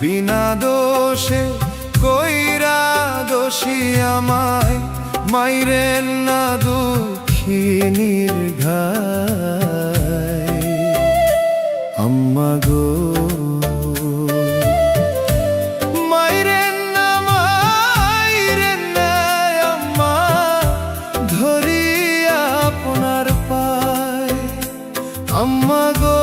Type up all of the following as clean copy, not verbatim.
বিনা দোষে কইরা দোষী আমায়, মাইরেন না দুঃখিনীর ঘায়। আম্মা গো মাইরেন না, মাইরেন না আম্মা, ধরিয়া আপনার পায়। আম্মা গো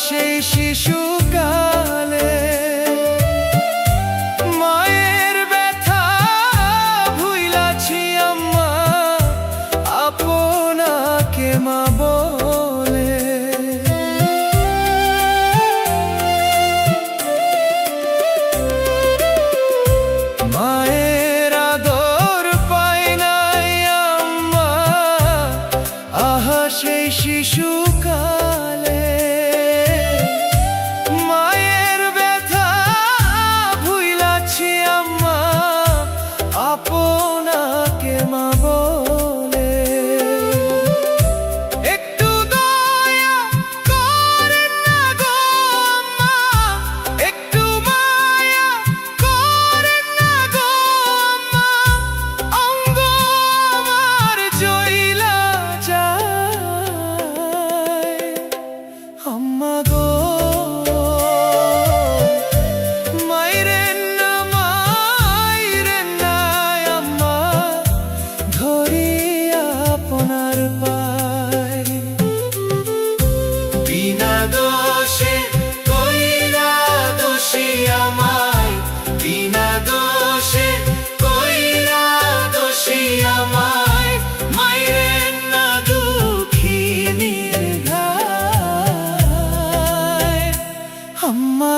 সেই শিশুকালে মায়ের ব্যথা ভুইলাছি আম্মা, আপনাকে মা বলে। মায়ের আদর পাই নাই আম্মা, আহা সেই শিশুকালে আপনাকে মা বলে। একটু দয়া করেন না গো আম্মা, একটু মায়া করেন না গো আম্মা, অঙ্গ আমার জ্বইলা যায়। আম্মা গো বিনা দোষে কইরা দোষী আমায়, বিনা দোষে কইরা দোষী আমায়, মাইরেন না দুঃখিনীর ঘায়। আম্মা